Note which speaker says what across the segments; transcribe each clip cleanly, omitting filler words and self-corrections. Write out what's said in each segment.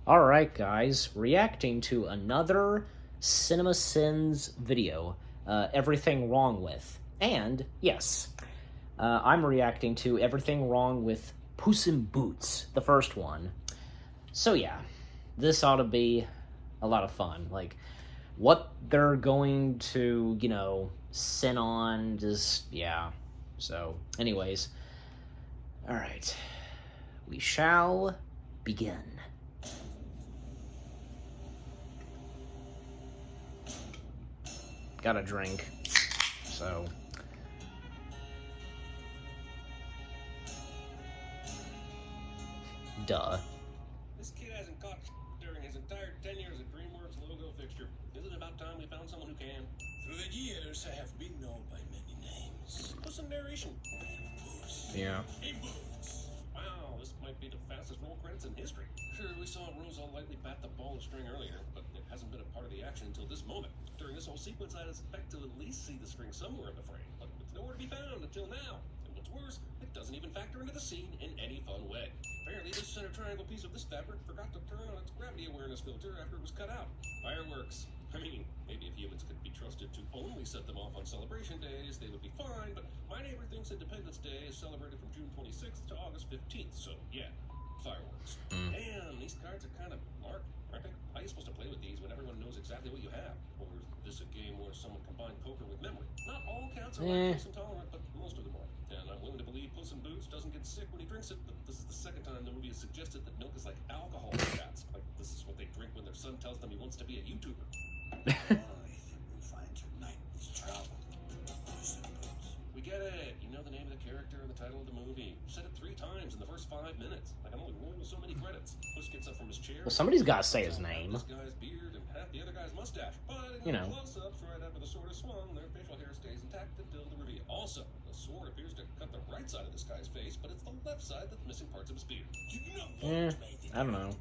Speaker 1: Alright guys, reacting to another Cinema Sins video, Everything Wrong With. And, yes, I'm reacting to Everything Wrong With Puss in Boots, the first one. So yeah, this ought to be a lot of fun. Like, what they're going to, sin on, just, yeah. So, anyways, alright, we shall begin. Got a drink, so. Duh.
Speaker 2: This kid hasn't caught during his entire 10 years at DreamWorks logo fixture. Isn't it about time we found someone who can?
Speaker 3: Through the years, I have been known by many names.
Speaker 2: Put some narration.
Speaker 3: Puss.
Speaker 1: Yeah.
Speaker 3: Hey, Boots.
Speaker 2: Wow, this might be the fastest roll credits in history. Sure, we saw Rosa lightly bat the ball of string earlier, but it hasn't been a part of the action until this moment. During this whole sequence, I'd expect to at least see the string somewhere in the frame, but it's nowhere to be found until now. And what's worse, it doesn't even factor into the scene in any fun way. Apparently, this center triangle piece of this fabric forgot to turn on its gravity awareness filter after it was cut out. Fireworks. I mean, maybe if humans could be trusted to only set them off on celebration days, they would be fine, but my neighbor thinks Independence Day is celebrated from June 26th to August 15th, so yeah, fireworks. Damn, these cards are kind of marked, aren't they? How are you supposed to play with these when everyone knows exactly what you have? Or is this a game where someone combined poker with memory? Not all cats are lactose intolerant, but most of them are. And I'm willing to believe Puss in Boots doesn't get sick when he drinks it, but this is the second time the movie has suggested that milk is like alcohol to cats. Like, this is what they drink when their son tells them he wants to be a YouTuber.
Speaker 3: I think we'll find tonight is trouble. Puss in Boots.
Speaker 2: We get it. You know the name of the character and the title of the movie. You said it 3 times in the first 5 minutes. I can only roll so many credits. Puss gets up from his chair.
Speaker 1: Well, somebody's got to say his name.
Speaker 2: This guy's beard and half the other guy's mustache. But in close-ups, right after the sword is swung, their facial hair stays intact until the reveal. Also, the sword appears to cut the right side of this guy's face, but it's the left side that's missing parts of his beard.
Speaker 3: You know what made the
Speaker 1: I don't know.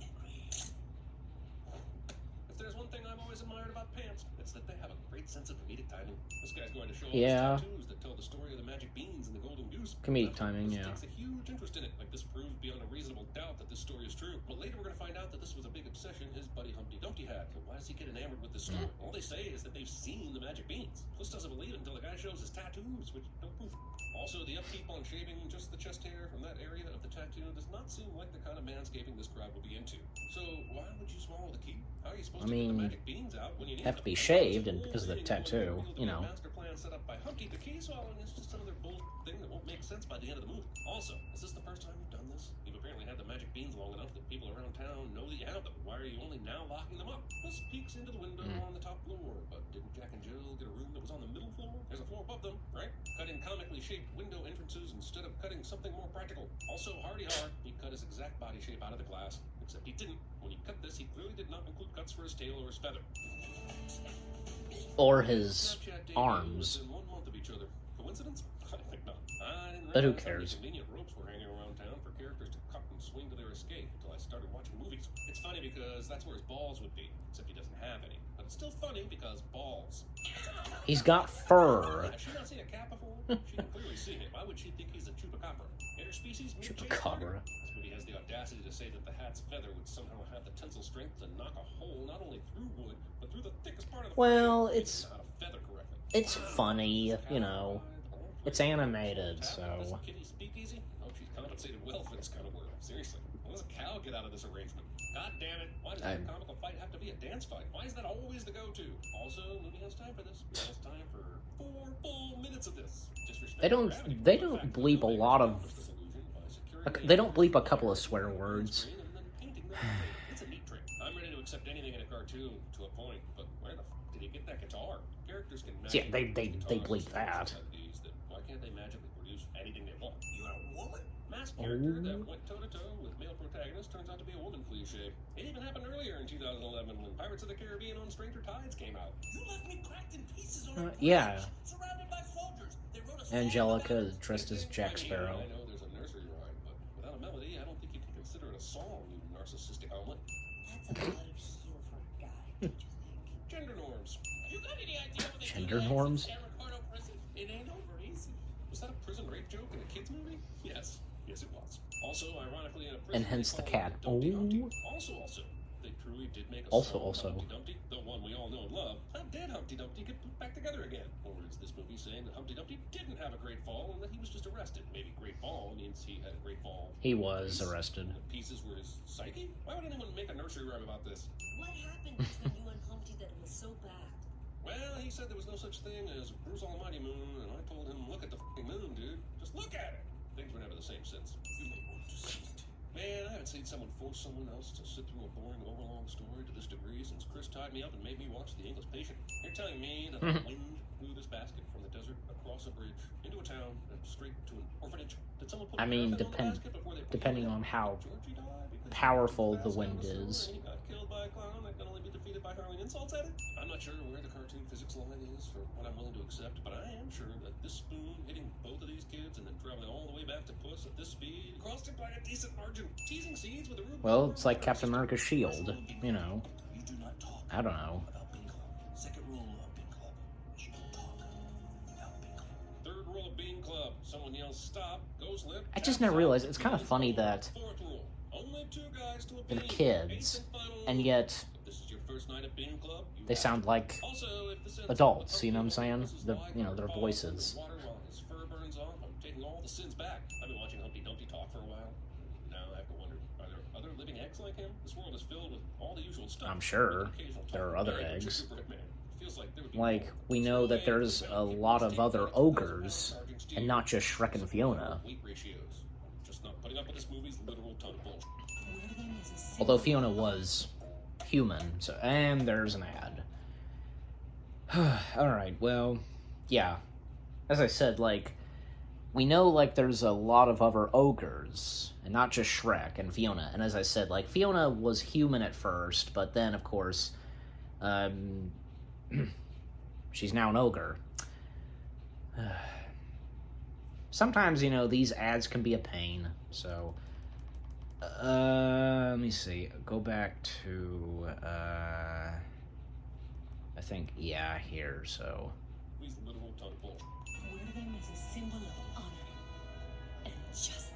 Speaker 2: If there's one thing I've always admired about pants, it's that they have a great sense of comedic timing. This guy's going to show off his tattoos that tell the story of the magic beans and the golden goose.
Speaker 1: Comedic timing, yeah.
Speaker 2: Takes a huge interest in it. Like, this proves beyond a reasonable doubt that this story is true. But later we're going to find out that this was a big obsession his buddy Humpty Dumpty had. So why does he get enamored with this story? All they say is that they've seen the magic beans. Puss doesn't believe it until the guy shows his tattoos, which don't prove it. Also, the upkeep on shaving just the chest hair from that area of the tattoo does not seem like the kind of manscaping this crowd would be into. So why would you swallow the key? How are you supposed to get the magic beans out when you need
Speaker 1: have to
Speaker 2: them?
Speaker 1: be shaved, and because of the tattoo,
Speaker 2: Master plan set up by Humpty. The key swallowing is just another bull thing that won't make sense by the end of the movie. Also, is this the first time you've done this? You've apparently had the magic beans long enough that people around town know that you have them. Why are you only now locking them up? Puss peeks into the window on the top floor, but didn't Jack and Jill get a room that was on the middle floor? There's a floor above them, right? Cutting comically shaped window entrances instead of cutting something more practical. Also, hardy har, he cut his exact body shape out of the glass, except he didn't. When he cut this, he clearly did not include cuts for his tail or his feather.
Speaker 1: Or his arms.
Speaker 2: Within 1 month of each other. Coincidence? I think not.
Speaker 1: But who cares?
Speaker 2: Convenient ropes were hanging around town for characters to cut and swing to their escape until I started watching movies. It's funny because that's where his balls would be, except he doesn't have any. But it's still funny because balls.
Speaker 1: He's got fur.
Speaker 2: Has she not seen a cat before? She can clearly see it. Why would she think he's a chupacabra? Interspecies
Speaker 1: Chupacabra.
Speaker 2: This movie has the audacity to say that the hat's feather would somehow have the tensile strength to knock a hole not only through wood, but through the thickest part of the
Speaker 1: Well,
Speaker 2: frame.
Speaker 1: it's
Speaker 2: How to feather correctly.
Speaker 1: it's funny, It's animated, so.
Speaker 2: Kitty speakeasy? Oh, she's compensated well for this kind of work. Seriously, what does a cow get out of this arrangement? God damn it! Why does every comical fight have to be a dance fight? Why is that always the go-to? Also, movie has time for this. It has time for 4 full minutes of this.
Speaker 1: They don't bleep a lot of. They don't bleep a couple of swear words.
Speaker 2: It's a neat trick. I'm ready to accept anything in a cartoon to a point, but where the f did he get that guitar? Characters can
Speaker 1: Yeah, they bleep that.
Speaker 2: Why can't they magically produce anything they want?
Speaker 3: You are a woman?
Speaker 2: Masked character that went toe-to-toe with male protagonist turns out to be a woman cliche. It even happened earlier in 2011 when Pirates of the Caribbean on Stranger Tides came out.
Speaker 3: You left me cracked in pieces on a
Speaker 1: yeah.
Speaker 3: surrounded by soldiers. They wrote a song
Speaker 1: Angelica dressed as Jack Sparrow.
Speaker 2: I know there's a nursery rhyme, but without a melody, I don't think you can consider it a song, you narcissistic omelet.
Speaker 4: That's a lot of heel for a guy, don't you think?
Speaker 2: Gender norms.
Speaker 3: You got any idea what they
Speaker 1: Gender norms?
Speaker 3: San Ricardo prison? It ain't over easy.
Speaker 2: Was that a prison rape joke in a kids movie? Yes. Yes, it was. Also, ironically, in a prison,
Speaker 1: And hence the cat.
Speaker 2: Also, truly did make a
Speaker 1: Also-
Speaker 2: song
Speaker 1: also-
Speaker 2: about Humpty Dumpty, the one we all know and love, how did Humpty Dumpty get put back together again? Or is this movie saying that Humpty Dumpty didn't have a great fall and that he was just arrested? Maybe great fall means he had a great fall.
Speaker 1: He was
Speaker 2: Piece.
Speaker 1: arrested.
Speaker 2: The pieces were his psyche? Why would anyone make a nursery rhyme about this?
Speaker 4: What happened between you and Humpty that was so bad?
Speaker 2: Well, he said there was no such thing as Bruce Almighty Moon, and I told him, look at the f***ing moon, dude. Just look at it. Things were never the same since.
Speaker 3: You may want to see it.
Speaker 2: Man, I haven't seen someone force someone else to sit through a boring, overlong story to this degree since Chris tied me up and made me watch The English Patient. You're telling me that the wind blew this basket from the desert across a bridge into a town and straight to an orphanage? Did someone put
Speaker 1: I mean,
Speaker 2: paraffin on the basket before they put
Speaker 1: depending
Speaker 2: it in?
Speaker 1: on how
Speaker 2: Georgie died because
Speaker 1: powerful
Speaker 2: he was
Speaker 1: the
Speaker 2: fast
Speaker 1: wind
Speaker 2: down the
Speaker 1: is.
Speaker 2: sewer and he got killed by a clown that can only be defeated by hurling insults at it? I'm not sure where the cartoon physics line is for what I'm willing to accept, but I am sure that this spoon hitting both of these kids and then traveling all the way back to Puss at this speed crossed it by a decent margin. Teasing seeds with a rude
Speaker 1: Well, it's like Captain America's shield. You know,
Speaker 3: You do not talk
Speaker 1: I don't know.
Speaker 3: about Bean Club. Second rule of Bean Club. You don't talk about Bean Club.
Speaker 2: Third rule of Bean Club. Someone yells stop, goes limp.
Speaker 1: I just
Speaker 2: taps
Speaker 1: never
Speaker 2: out,
Speaker 1: realized it's kind of
Speaker 2: beans
Speaker 1: funny
Speaker 2: roll.
Speaker 1: that
Speaker 2: Fourth rule. Only two guys to a
Speaker 1: they're
Speaker 2: bean.
Speaker 1: kids,
Speaker 2: Eighth final
Speaker 1: and
Speaker 2: rule.
Speaker 1: yet
Speaker 2: If this is your first night at Bean Club, you
Speaker 1: they
Speaker 2: have
Speaker 1: sound like
Speaker 2: Also, if this ends
Speaker 1: adults,
Speaker 2: up with
Speaker 1: you know what I'm
Speaker 2: Humpty
Speaker 1: saying?
Speaker 2: versus
Speaker 1: The-
Speaker 2: Liger
Speaker 1: you know, their
Speaker 2: falls
Speaker 1: voices.
Speaker 2: in the water while his fur burns off, I'm taking all the sins back. I've been watching Humpty Dumpty talk for a while. Now I have to wonder, are there other living eggs like him? This world is filled with all the usual stuff.
Speaker 1: I'm sure
Speaker 2: With an occasional
Speaker 1: there are
Speaker 2: talking
Speaker 1: other
Speaker 2: egg or
Speaker 1: eggs.
Speaker 2: gingerbread man. Feels like there would be
Speaker 1: Like,
Speaker 2: more.
Speaker 1: we know that there's a lot of other ogres, and not just Shrek and Fiona.
Speaker 2: Weight ratios. Just not putting up with this movie's literal ton of bullshit.
Speaker 4: Where do they miss a single
Speaker 1: Although Fiona was human, so and there's an ad. Alright, well, yeah. As I said, like, we know, like, there's a lot of other ogres, and not just Shrek and Fiona. And as I said, like, Fiona was human at first, but then, of course, she's now an ogre. Sometimes, you know, these ads can be a pain, so... let me see. Go back to, I think, yeah, here, so...
Speaker 2: He's a literal ton of bullshit.
Speaker 4: Where do they miss a symbol of honor and justice?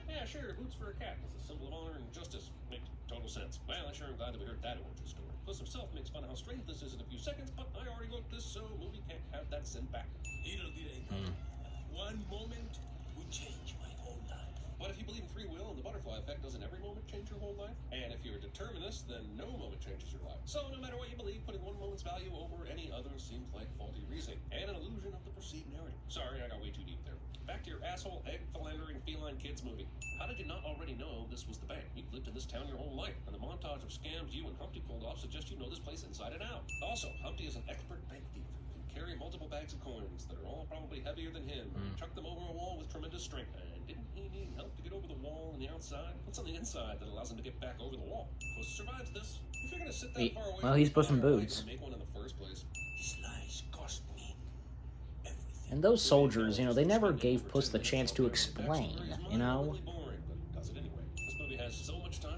Speaker 2: Yeah, sure, boots for a cat is a symbol of honor and justice. Makes total sense. Well, I sure am glad that we heard that origin story. Puss himself makes fun of how strange this is in a few seconds, but I already wrote this, so movie can't have that sin back.
Speaker 3: Little did I know. One moment would change my whole life.
Speaker 2: But if you believe in free will and the butterfly effect, doesn't every moment change your whole life? And if you're a determinist, then no moment changes your life. So no matter what you believe, putting one moment's value over any other seems like faulty reasoning and an illusion of the perceived narrative. Sorry, I got way too deep there. Back to your asshole, egg philandering feline kids movie. How did you not already know this was the bank? You've lived in this town your whole life, and the montage of scams you and Humpty pulled off suggests you know this place inside and out. Also, Humpty is an expert bank thief who can carry multiple bags of coins that are all probably heavier than him, and chuck them over a wall with tremendous strength. And didn't he need help to get over the wall and the outside? What's on the inside that allows him to get back over the wall? Puss survives this. If you're gonna sit that far away
Speaker 1: well,
Speaker 2: from
Speaker 1: he's
Speaker 2: the
Speaker 1: Puss in
Speaker 2: fire, why
Speaker 1: Boots.
Speaker 2: even make one in the first place?
Speaker 3: His lies cost me everything.
Speaker 1: And those soldiers, you know, they never gave Puss the chance to explain, you know?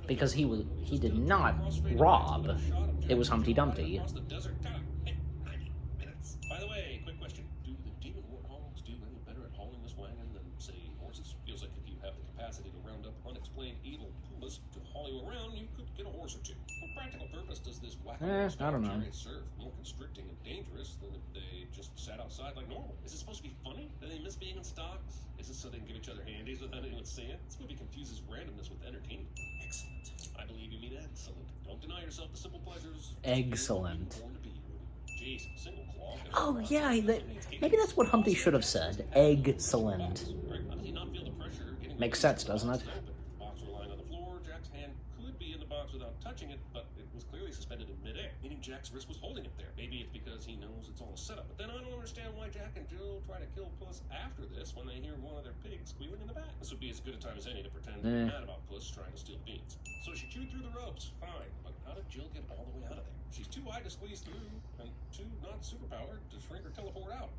Speaker 1: Because he did not rob. It was Humpty Dumpty.
Speaker 2: By the way, quick question. Do the demon warthogs do any better at hauling this wagon than, say, horses? Feels like if you have the capacity to round up unexplained evil pumas to haul you around, you could get a horse or two. What practical purpose does this
Speaker 1: I don't know.
Speaker 2: chariot serve? More constricting and dangerous than if they just sat outside like normal. Is it supposed to be funny? Do they miss being in stocks? Is it so they can give each other handies without anyone seeing it? This movie confuses randomness with entertainment.
Speaker 3: Excellent.
Speaker 2: I believe you mean excellent. Don't deny yourself the simple pleasures.
Speaker 1: Excellent.
Speaker 2: Born to be. Jeez, single claw.
Speaker 1: Oh, yeah, maybe that's what Humpty should have said. Excellent.
Speaker 2: Right? How does he not feel the pressure getting
Speaker 1: Makes
Speaker 2: the
Speaker 1: sense, doesn't it?
Speaker 2: box open? Box were lying on the floor. Jack's hand could be in the box without touching it, but it was clearly suspended in midair, meaning Jack's wrist was holding it there. Maybe it's because he knows it's all a setup. But then I don't understand why Jack and Jill try to kill Puss after this when they hear one of their pigs squealing in the back. This would be as good a time as any to pretend to be mad about Puss trying to steal beans. So she chewed through the ropes, fine. But how did Jill get all the way out of there? She's too wide to squeeze through, and too not superpowered to shrink or teleport out.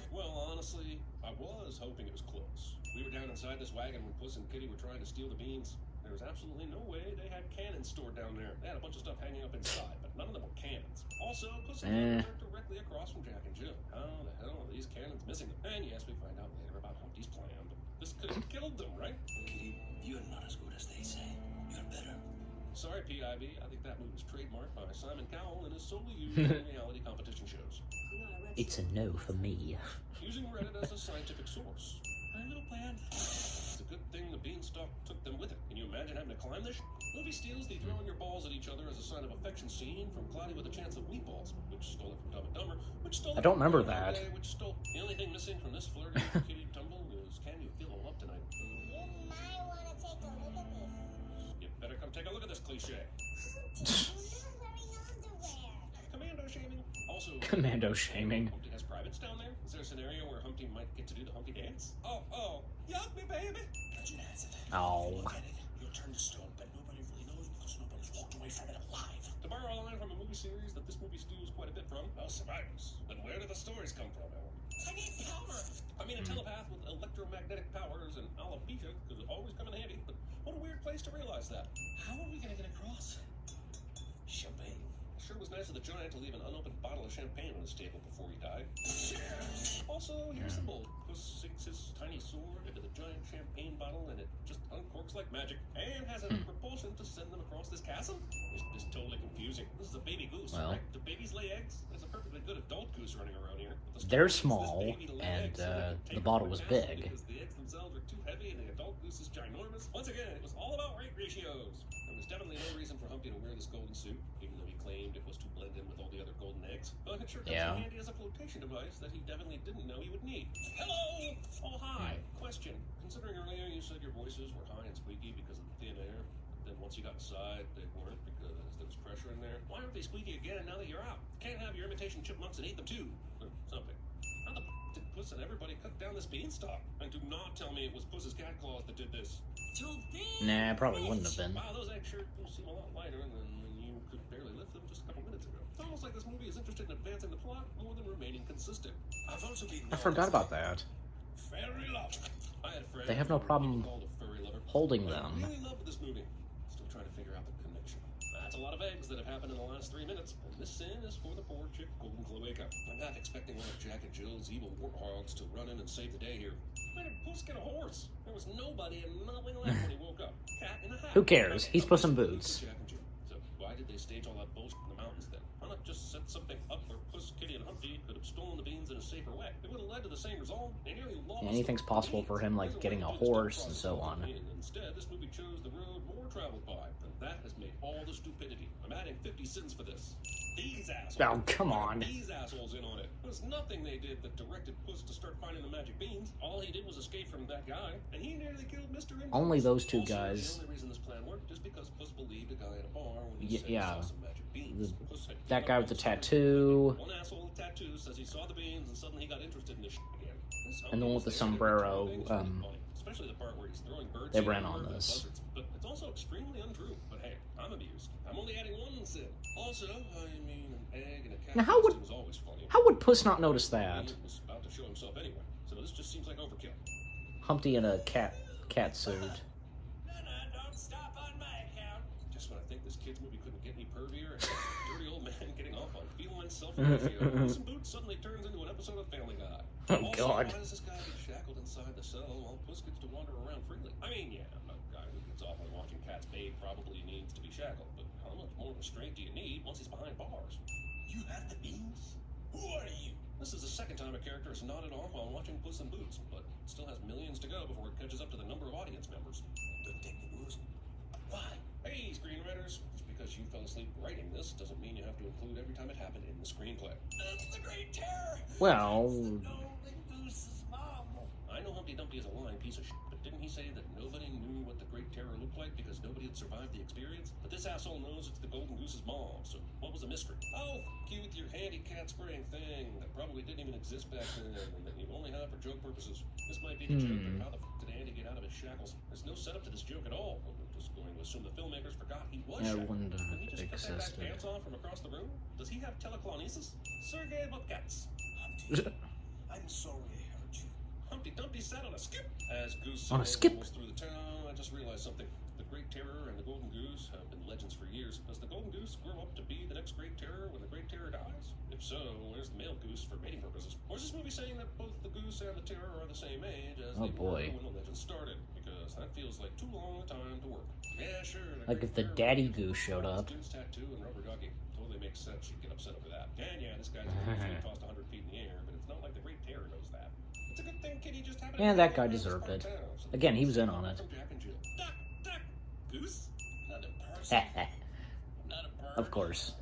Speaker 2: Well, honestly, I was hoping it was close. We were down inside this wagon when Puss and Kitty were trying to steal the beans. There was absolutely no way they had cannons stored down there. They had a bunch of stuff hanging up inside, but none of them were cannons. Also, Puss and Kitty were directly across from Jack and Jill. How the hell are these cannons missing them? And yes, we find out later about Humpty's plan, but this could have killed them, right?
Speaker 3: Kitty, you're not as good as they say. You're better.
Speaker 2: Sorry sorry, PIB. I think that move is trademarked by Simon Cowell and is solely used in reality competition shows.
Speaker 4: You know, I read
Speaker 1: It's a no for me.
Speaker 2: Using Reddit as a scientific source. Our little plan. It's a good thing the beanstalk took them with it. Can you imagine having to climb this? Movie steals the throwing your balls at each other as a sign of affection scene from Cloudy with a Chance of Meatballs, which stole it from Dumb and Dumber, which stole it
Speaker 1: I don't
Speaker 2: from
Speaker 1: remember
Speaker 2: Groundhog
Speaker 1: that.
Speaker 2: Day, which stole... The only thing missing from this flirty kitty tumble is Can You Feel the Love Tonight?
Speaker 5: You might want to take a look at this.
Speaker 2: You better come take a look at this cliche.
Speaker 5: You're not wearing underwear.
Speaker 2: Commando shaming. Also,
Speaker 1: Commando shaming.
Speaker 2: Humpty has privates down there. Is there a scenario where Humpty might get to do the Humpty dance? Oh, yuck me, baby.
Speaker 3: Legend has it.
Speaker 1: Oh.
Speaker 3: Look at it. You'll turn to stone, but nobody really knows because nobody's walked away from it alive.
Speaker 2: To borrow a line from a movie series that this movie steals quite a bit from, survivors. But where do the stories come from, Alan?
Speaker 3: I need power.
Speaker 2: I mean, a telepath with electromagnetic powers and alopecia could always come in handy, but what a weird place to realize that.
Speaker 3: How are we gonna get across? Champagne.
Speaker 2: Sure was nice of the giant to leave an unopened bottle of champagne on his table before he died. Also, here's the bolt. Puss sinks his tiny sword into the giant champagne bottle and it just uncorks like magic and has enough propulsion to send them across this chasm. It's totally confusing. This is a baby goose,
Speaker 1: Well.
Speaker 2: right? Do babies lay eggs? There's a perfectly good adult goose running around here. But the
Speaker 1: They're
Speaker 2: story is this
Speaker 1: small,
Speaker 2: baby lay
Speaker 1: and,
Speaker 2: eggs so they can
Speaker 1: the
Speaker 2: take
Speaker 1: bottle
Speaker 2: over
Speaker 1: was
Speaker 2: the castle
Speaker 1: big.
Speaker 2: Because the eggs themselves are too heavy and the adult goose is ginormous. Once again, it was all about weight ratios. There was definitely no reason for Humpty to wear this golden suit, even though he claimed it was to blend in with all the other golden eggs. But it sure comes
Speaker 1: Yeah.
Speaker 2: in handy as a flotation device that he definitely didn't know he would need. Hello! Oh, hi. Question. Considering earlier you said your voices were high and squeaky because of the thin air, then once you got inside, they weren't because there was pressure in there. Why aren't they squeaky again now that you're out? Can't have your imitation chipmunks and eat them too. Or something. How the did Puss and everybody cut down this beanstalk? And do not tell me it was Puss's cat claws that did this.
Speaker 1: Nah, probably wouldn't have been.
Speaker 2: Wow, those eggs sure do seem a lot lighter than when you could barely lift them just a couple minutes ago. It's almost like this movie is interested in advancing the plot more than remaining consistent.
Speaker 3: I've also been.
Speaker 1: I forgot about that.
Speaker 2: Fairy love. I had a friend
Speaker 1: They have no
Speaker 2: who
Speaker 1: problem
Speaker 2: called a furry lover.
Speaker 1: holding
Speaker 2: I
Speaker 1: them.
Speaker 2: really loved this movie. Still trying to figure out the connection. That's a lot of eggs that have happened in the last 3 minutes, and this sin is for the poor chick, Golden Cloaca. I'm half expecting one of Jack and Jill's evil warthogs to run in and save the day here. Where did Puss get a horse? There was nobody and nothing left when he woke up. Cat in a hat.
Speaker 1: Who cares? He's Puss in Boots.
Speaker 2: Jack and Jill. So why did they stage all that bullshit in the mountains then? Why not just set something up where Puss, Kitty, and Humpty could have stolen the beans in a safer way? It would have led to the same result. They nearly lost
Speaker 1: Anything's
Speaker 2: the
Speaker 1: possible
Speaker 2: beans.
Speaker 1: for him, like
Speaker 2: There's a
Speaker 1: getting
Speaker 2: way
Speaker 1: a
Speaker 2: to do the
Speaker 1: horse
Speaker 2: stuff
Speaker 1: and so
Speaker 2: process.
Speaker 1: on.
Speaker 2: And instead, this movie chose the road more traveled by, and that has made all the stupidity. I'm adding 50 cents for this. These assholes.
Speaker 1: Oh, come on.
Speaker 2: These assholes in on it. There was nothing they did that directed Puss to start finding the magic beans. All he did was escape from that guy, and he nearly killed Mr. Impulse.
Speaker 1: Only those two
Speaker 2: Also,
Speaker 1: guys.
Speaker 2: The only reason this plan worked is because Puss believed a guy at a bar when he said
Speaker 1: yeah.
Speaker 2: he saw some magic beans. Puss had
Speaker 1: That
Speaker 2: given
Speaker 1: guy
Speaker 2: up
Speaker 1: with the
Speaker 2: on secret.
Speaker 1: tattoo.
Speaker 2: One asshole with a tattoo says he saw the beans and suddenly he got interested in this shit again. This
Speaker 1: And the one with the
Speaker 2: there and every
Speaker 1: sombrero,
Speaker 2: time thing is really funny, especially the part where he's throwing birds.
Speaker 1: they ran
Speaker 2: everywhere
Speaker 1: on
Speaker 2: with
Speaker 1: this.
Speaker 2: buzzards. But it's also extremely untrue. But hey, I'm amused. I'm only adding one sin. Also, I mean, an egg and a cat
Speaker 1: Now, how would-
Speaker 2: costume is always funny.
Speaker 1: How would Puss not notice
Speaker 2: He
Speaker 1: that?
Speaker 2: was about to show himself anyway, so this just seems like overkill.
Speaker 1: Humpty in a cat suit.
Speaker 3: No, don't stop on my account.
Speaker 2: Just when I think this kid's movie couldn't get any pervier, a dirty old man getting off on feline self-ratio, Puss in Boots suddenly turns into an episode of Family Guy.
Speaker 1: Oh,
Speaker 2: Also,
Speaker 1: God.
Speaker 2: why does this guy get shackled inside the cell while Puss gets to wander around freely? I mean, yeah, a guy who gets off on watching cats bathe probably needs to be shackled, but how much more restraint do you need once he's behind bars?
Speaker 3: You have the beans? Who are you?
Speaker 2: This is the second time a character has nodded off while watching Puss in Boots, but it still has millions to go before it catches up to the number of audience members.
Speaker 3: Don't take the rules. Why?
Speaker 2: Hey, screenwriters, just because you fell asleep writing this doesn't mean you have to include every time it happened in the screenplay.
Speaker 3: That's the Great Terror.
Speaker 1: Well,
Speaker 3: That's the Golden Goose's mom.
Speaker 2: I know Humpty Dumpty is a lying piece of shit, but didn't he say that nobody knew what the Great Terror looked like because nobody had survived the experience? But this asshole knows it's the Golden Goose's mom, so what was the mystery? Oh, fuck you with your handy cat spraying thing that probably didn't even exist back then and that you only have for joke purposes. This might be the joke, but how the fuck did Andy get out of his shackles? There's no setup to this joke at all. We're just going to assume the filmmakers forgot he was
Speaker 1: Yeah, it
Speaker 2: shackled.
Speaker 1: wouldn't have
Speaker 2: Did he just cut that guy's
Speaker 1: existed.
Speaker 2: pants off from across the room? Does he have teleclonesis? Sergei Bukats.
Speaker 3: Humpty, I'm sorry I hurt you.
Speaker 2: Humpty Dumpty sat on a skip. As Goose
Speaker 1: On a
Speaker 2: sailed
Speaker 1: skip?
Speaker 2: almost through the town, I just realized something. The Great Terror and the Golden Goose have been legends legends for years. Does the golden goose grow up to be the next great terror when the great terror dies? If so, where's the male goose for mating purposes? Or is this movie saying that both the goose and the terror are the same age as they were when the legend started? Because that feels like too long a time to work. Yeah, sure.
Speaker 1: Like if the daddy goose showed up.
Speaker 2: Goose tattoo and rubber ducky. Totally makes sense. She'd get upset over that. And yeah, this guy's tossed 100 feet in the air, but it's not like the great terror knows that. It's a good thing Kitty just happened to
Speaker 1: That guy deserved it. Again, he was in on it.
Speaker 2: Duck, goose. Not a person. Not a bird.
Speaker 1: Of course.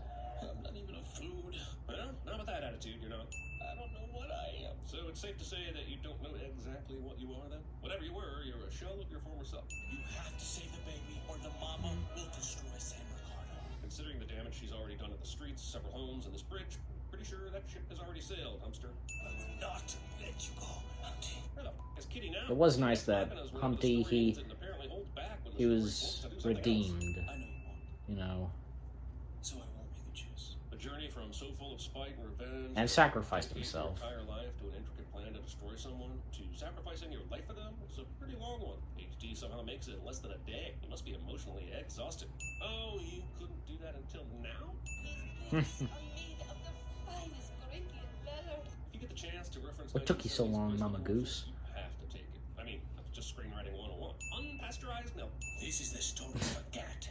Speaker 2: I'm not even a food. Well, not with that attitude, you're not. I don't know what I am. So it's safe to say that you don't know exactly what you are then? Whatever you were, you're a shell of your former self.
Speaker 3: You have to save the baby, or the mama will destroy San Ricardo.
Speaker 2: Considering the damage she's already done at the streets, several homes, and this bridge, pretty sure that ship has already sailed, Humpster.
Speaker 3: I will not let you go, Humpty.
Speaker 2: Where the f is Kitty now?
Speaker 1: It was nice that Humpty, he was redeemed,
Speaker 3: I know you won't,
Speaker 1: you know,
Speaker 3: so I won't make a choose.
Speaker 2: A journey from so full of spite and revenge
Speaker 1: and sacrificed
Speaker 2: to dedicate
Speaker 1: himself.
Speaker 2: your entire life to an intricate plan to destroy someone, to sacrificing your life for them, is a pretty long one. HD somehow makes it in less than a day. You must be emotionally exhausted. Oh, you couldn't do that until now?
Speaker 4: These boots are made of the finest Corinthian leather.
Speaker 2: If you get the chance to reference
Speaker 1: What took you so
Speaker 2: 1970s
Speaker 1: long,
Speaker 2: Bristol
Speaker 1: Mama
Speaker 2: horses,
Speaker 1: Goose?
Speaker 2: you have to take it. I mean, that's just screenwriting 101. Unpasteurized milk.
Speaker 3: This is the story of a cat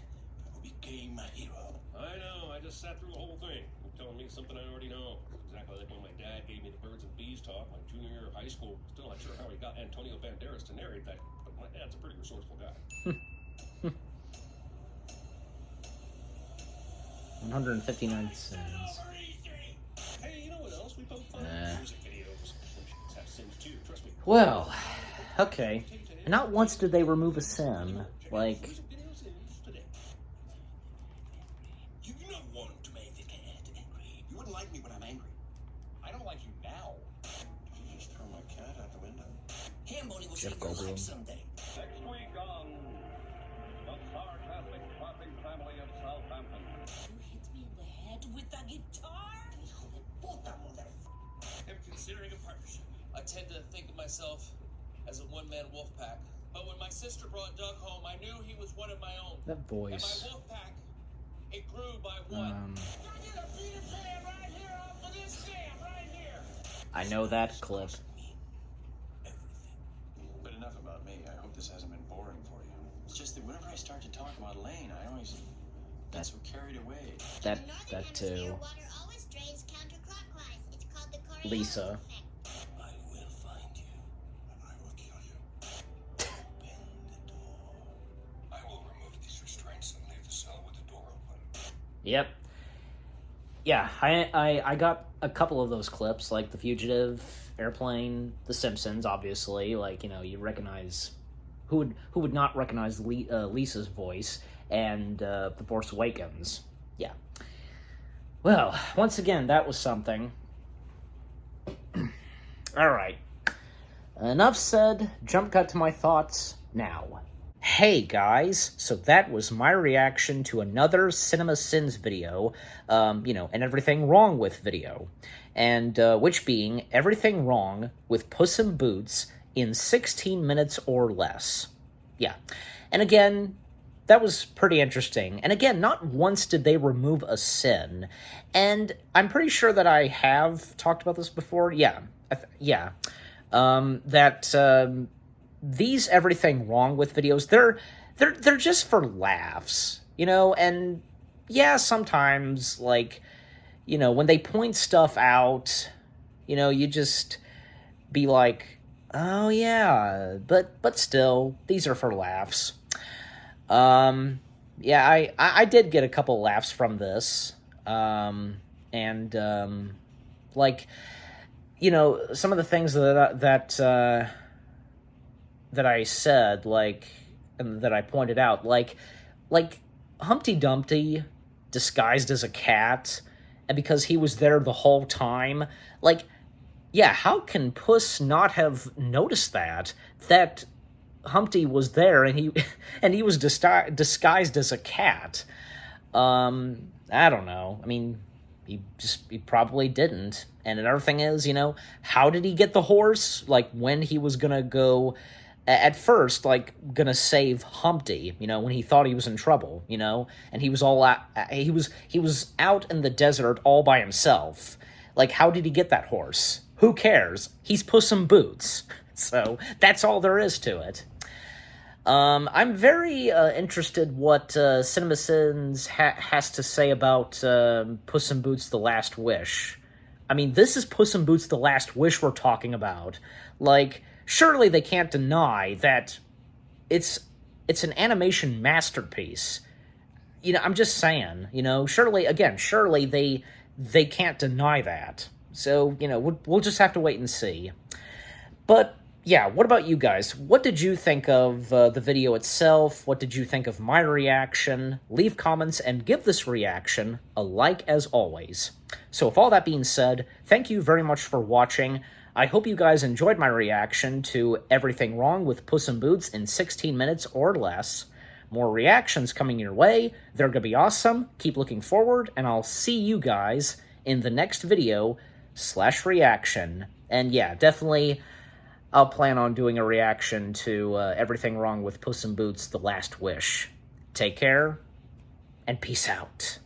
Speaker 3: who became a hero.
Speaker 2: I know, I just sat through the whole thing. You're telling me something I already know. Exactly like when my dad gave me the birds and bees talk my junior year of high school. Still not sure how he got Antonio Banderas to narrate that, but my dad's a pretty resourceful guy.
Speaker 1: 159 cents.
Speaker 2: Hey, you know what else we both find? Music videos. Some have sins too, trust me.
Speaker 1: Well, okay. Not once did they remove a sin. Like,
Speaker 2: Music videos is today.
Speaker 3: You do not want to make the cat angry.
Speaker 6: You wouldn't like me when I'm angry. I don't like you now.
Speaker 3: Did you just throw my cat out the window?
Speaker 4: Hambony will
Speaker 1: Jeff
Speaker 4: save your
Speaker 1: Goldblum.
Speaker 4: life someday.
Speaker 7: Next week on the Star Catholic Clapping Family of Southampton.
Speaker 4: You hit me in the head with a guitar?
Speaker 3: Hijo de puta, motherfucker.
Speaker 8: I'm considering a partnership. I tend to think of myself as a one-man wolf pack. But when my sister brought Doug home, I knew he was one of my own.
Speaker 1: that
Speaker 8: And
Speaker 1: voice.
Speaker 8: my wolf pack, it grew by one.
Speaker 1: I know that clip.
Speaker 3: But enough about me. I hope this hasn't been boring for you. It's just that whenever I start to talk about Lane, I always get so carried away.
Speaker 1: That
Speaker 5: In the northern
Speaker 1: that
Speaker 5: hemisphere,
Speaker 1: too.
Speaker 5: water always drains counterclockwise. It's called the Coriolis
Speaker 1: Lisa.
Speaker 5: effect.
Speaker 3: I will find you. And I will kill you. Open the door.
Speaker 7: I will remove these restraints and leave the cell with the door open.
Speaker 1: Yep. Yeah, I got a couple of those clips, like The Fugitive, Airplane, The Simpsons, obviously. Like, you know, you recognize... Who would not recognize Lisa's voice, and The Force Awakens. Yeah. Well, once again, that was something. Alright. Enough said. Jump cut to my thoughts now. Hey guys, so that was my reaction to another Cinema Sins video, you know, and everything wrong with video. And, which being everything wrong with Puss in Boots in 16 minutes or less. Yeah. And again, that was pretty interesting. And again, not once did they remove a sin. And I'm pretty sure that I have talked about this before. Yeah. These everything wrong with videos, they're just for laughs, you know, and yeah, sometimes, like, you know, when they point stuff out, you know, you just be like, oh yeah, but still, these are for laughs. Yeah, I did get a couple laughs from this, like, you know, some of the things that I said, like, and that I pointed out, like Humpty Dumpty disguised as a cat, and because he was there the whole time, like, yeah, how can Puss not have noticed that Humpty was there and he was disguised as a cat? I don't know. I mean, he probably didn't. And another thing is, you know, how did he get the horse? Like, when he was gonna go at first, like, gonna save Humpty, you know, when he thought he was in trouble, you know, and he was all out, he was out in the desert all by himself. Like, how did he get that horse? Who cares? He's Puss in Boots. So that's all there is to it. I'm very interested what CinemaSins has to say about Puss in Boots: The Last Wish. I mean, this is Puss in Boots: The Last Wish we're talking about. Like, surely they can't deny that it's an animation masterpiece. You know, I'm just saying, you know, surely they can't deny that. So, you know, we'll just have to wait and see. But yeah, what about you guys? What did you think of the video itself? What did you think of my reaction? Leave comments and give this reaction a like as always. So with all that being said, thank you very much for watching. I hope you guys enjoyed my reaction to Everything Wrong with Puss in Boots in 16 minutes or less. More reactions coming your way. They're going to be awesome. Keep looking forward, and I'll see you guys in the next video /reaction. And yeah, definitely I'll plan on doing a reaction to Everything Wrong with Puss in Boots: The Last Wish. Take care, and peace out.